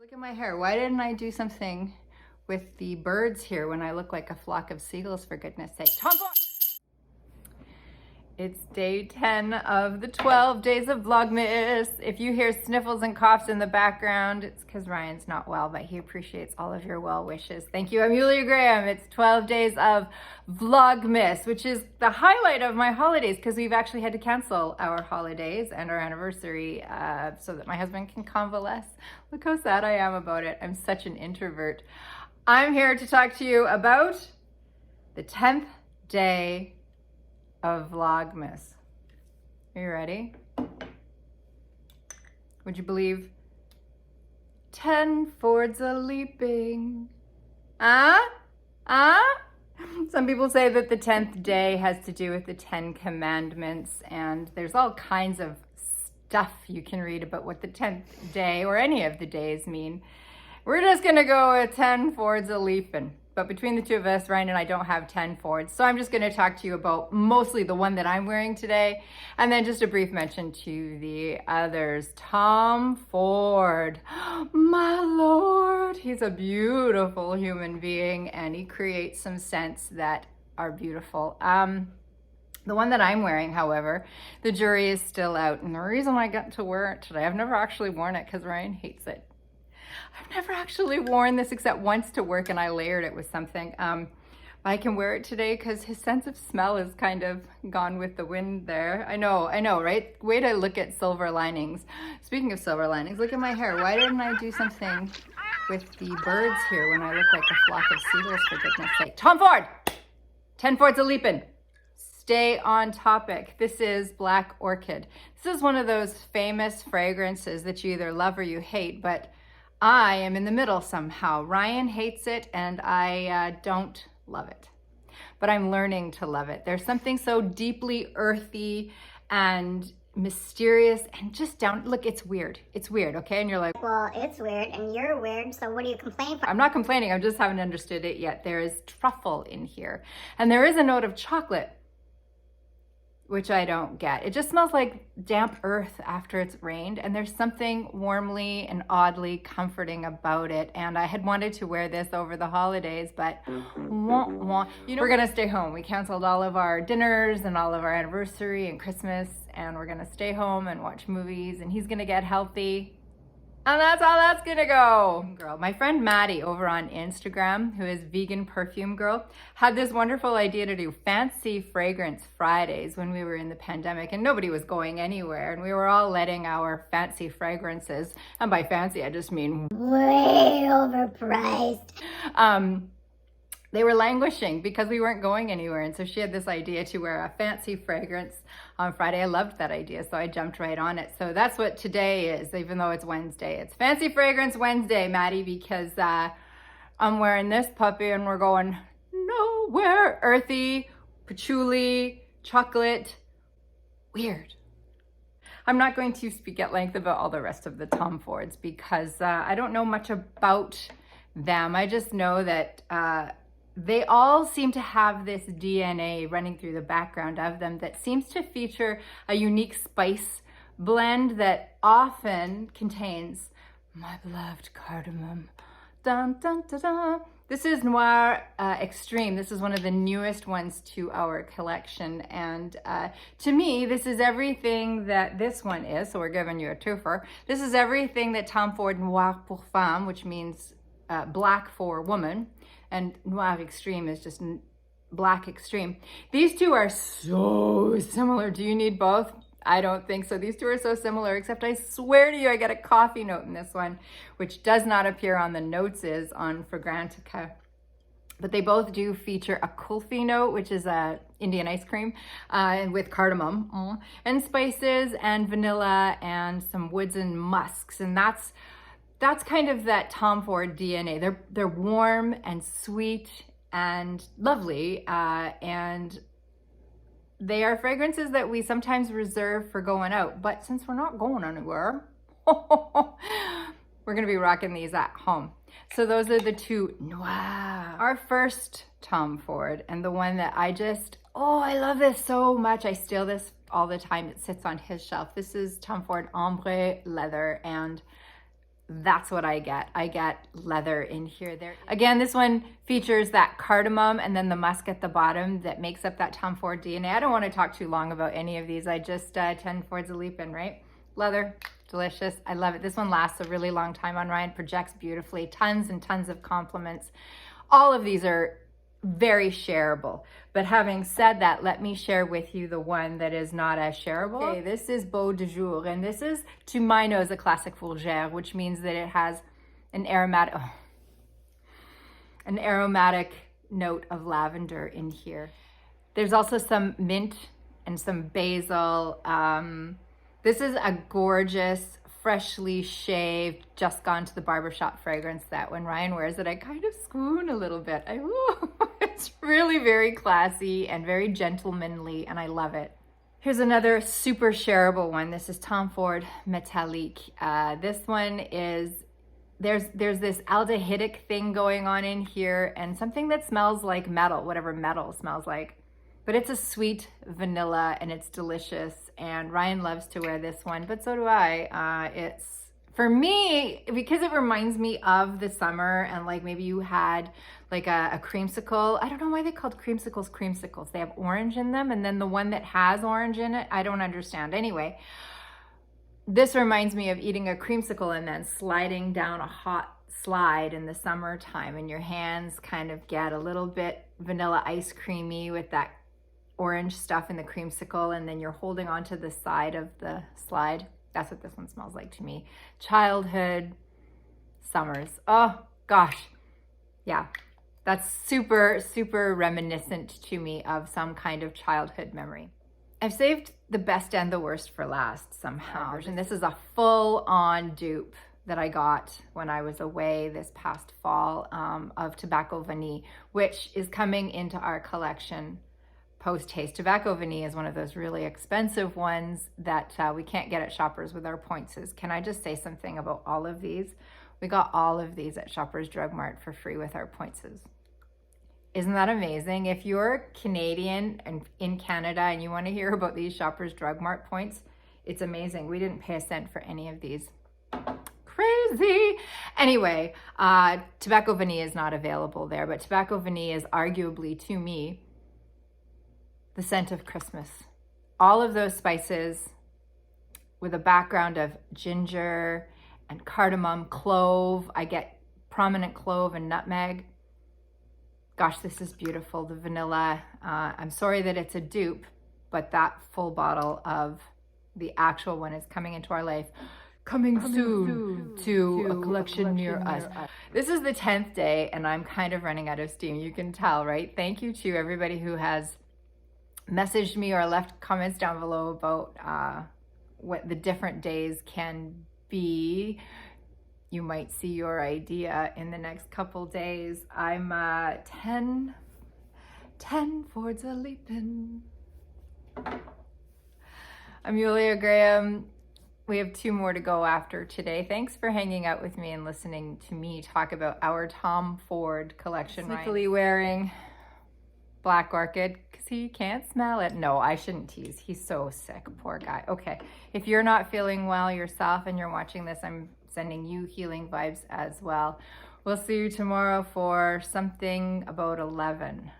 Look at my hair. Why didn't I do something with the birds here when I look like a flock of seagulls, for goodness sake? It's day 10 of the 12 days of Vlogmas. If you hear sniffles and coughs in the background, it's because Ryan's not well, but he appreciates all of your well wishes. Thank you, Amelia Graham. It's 12 days of Vlogmas, which is the highlight of my holidays because we've actually had to cancel our holidays and our anniversary so that my husband can convalesce. Look how sad I am about it. I'm such an introvert. I'm here to talk to you about the 10th day of Vlogmas. Are you ready? Would you believe 10 Fords a leaping? Some people say that the 10th day has to do with the 10 commandments, and there's all kinds of stuff you can read about what the 10th day or any of the days mean. We're just gonna go with 10 Fords a leaping. But between the two of us, Ryan and I don't have 10 Fords. So I'm just going to talk to you about mostly the one that I'm wearing today. And then just a brief mention to the others. Tom Ford, my Lord, he's a beautiful human being and he creates some scents that are beautiful. The one that I'm wearing, however, the jury is still out. And the reason I got to wear it today, I've never actually worn it because Ryan hates it. I've never actually worn this except once to work and I layered it with something. I can wear it today because his sense of smell is kind of gone with the wind there. I know, right? Way to look at silver linings. Speaking of silver linings, look at my hair. Why didn't I do something with the birds here when I look like a flock of seagulls, for goodness sake? Tom Ford! 10 Fords a leaping. Stay on topic. This is Black Orchid. This is one of those famous fragrances that you either love or you hate, but I am in the middle somehow. Ryan hates it and I don't love it, but I'm learning to love it. There's something so deeply earthy and mysterious and just down, look, it's weird. It's weird, okay? And you're like, well, it's weird and you're weird, so what do you complain for? I'm not complaining, I just haven't understood it yet. There is truffle in here and there is a note of chocolate, which I don't get. It just smells like damp earth after it's rained, and there's something warmly and oddly comforting about it. And I had wanted to wear this over the holidays, but you know, we're gonna stay home. We canceled all of our dinners and all of our anniversary and Christmas, and we're gonna stay home and watch movies, and he's gonna get healthy. And that's how that's gonna go. Girl, my friend Maddie over on Instagram, who is Vegan Perfume Girl, had this wonderful idea to do fancy fragrance Fridays when we were in the pandemic and nobody was going anywhere. And we were all letting our fancy fragrances, and by fancy, I just mean way overpriced. They were languishing because we weren't going anywhere. And so she had this idea to wear a fancy fragrance on Friday. I loved that idea, so I jumped right on it. So that's what today is, even though it's Wednesday. It's Fancy Fragrance Wednesday, Maddie, because I'm wearing this puppy and we're going nowhere. Earthy, patchouli, chocolate, weird. I'm not going to speak at length about all the rest of the Tom Fords because I don't know much about them. I just know that they all seem to have this DNA running through the background of them that seems to feature a unique spice blend that often contains my beloved cardamom. Dun, dun, dun, dun. This is Noir Extreme. This is one of the newest ones to our collection. And to me, this is everything that this one is. So we're giving you a twofer. This is everything that Tom Ford Noir pour Femme, which means black for woman, and Noir Extreme is just Black Extreme. These two are so similar. Do you need both? I don't think so. These two are so similar, except I swear to you, I get a coffee note in this one, which does not appear on the notes is on Fragrantica. But they both do feature a kulfi note, which is a Indian ice cream, with cardamom and spices and vanilla and some woods and musks. And that's kind of that Tom Ford DNA. They're warm and sweet and lovely, and they are fragrances that we sometimes reserve for going out. But since we're not going anywhere, we're gonna be rocking these at home. So those are the two Noir. Our first Tom Ford, and the one that I love this so much. I steal this all the time. It sits on his shelf. This is Tom Ford Ombre Leather, and that's what I get. I get leather in here. There again, this one features that cardamom and then the musk at the bottom that makes up that Tom Ford DNA. I don't want to talk too long about any of these. I just 10 Fords a leapin', right? Leather, delicious. I love it. This one lasts a really long time on Ryan, projects beautifully, tons and tons of compliments. All of these are very shareable. But having said that, let me share with you the one that is not as shareable. Okay, this is Beau de Jour, and this is, to my nose, a classic fougere, which means that it has an aromatic note of lavender in here. There's also some mint and some basil. This is a gorgeous, freshly shaved, just gone to the barbershop fragrance that when Ryan wears it, I kind of swoon a little bit. It's really very classy and very gentlemanly, and I love it. Here's another super shareable one. This is Tom Ford Metallique. This one is, there's this aldehydic thing going on in here and something that smells like metal, whatever metal smells like. But it's a sweet vanilla and it's delicious, and Ryan loves to wear this one, but so do I. It's, for me, because it reminds me of the summer, and like maybe you had like a creamsicle. I don't know why they called creamsicles. They have orange in them, and then the one that has orange in it, I don't understand. Anyway, this reminds me of eating a creamsicle and then sliding down a hot slide in the summertime, and your hands kind of get a little bit vanilla ice creamy with that orange stuff in the creamsicle, and then you're holding onto the side of the slide. That's what this one smells like to me. Childhood summers. Oh gosh. Yeah, that's super, super reminiscent to me of some kind of childhood memory. I've saved the best and the worst for last somehow. And this is a full-on dupe that I got when I was away this past fall of Tobacco Vanille, which is coming into our collection post-haste. Tobacco Vanille is one of those really expensive ones that we can't get at Shoppers with our points. Can I just say something about all of these? We got all of these at Shoppers Drug Mart for free with our points. Isn't that amazing? If you're Canadian and in Canada and you want to hear about these Shoppers Drug Mart points, it's amazing. We didn't pay a cent for any of these. Crazy. Anyway, Tobacco Vanille is not available there, but Tobacco Vanille is arguably, to me, the scent of Christmas. All of those spices with a background of ginger and cardamom, clove. I get prominent clove and nutmeg. Gosh, this is beautiful. The vanilla, I'm sorry that it's a dupe, but that full bottle of the actual one is coming into our life. Coming soon to a collection near us. This is the 10th day and I'm kind of running out of steam. You can tell, right? Thank you to everybody who has messaged me or left comments down below about what the different days can be. You might see your idea in the next couple days. I'm 10 Fords a leapin'. I'm Yulia Graham. We have 2 more to go after today. Thanks for hanging out with me and listening to me talk about our Tom Ford collection. Sneakily wearing Black Orchid because he can't smell it. No, I shouldn't tease. He's so sick, poor guy. Okay, if you're not feeling well yourself and you're watching this, I'm sending you healing vibes as well. We'll see you tomorrow for something about 11.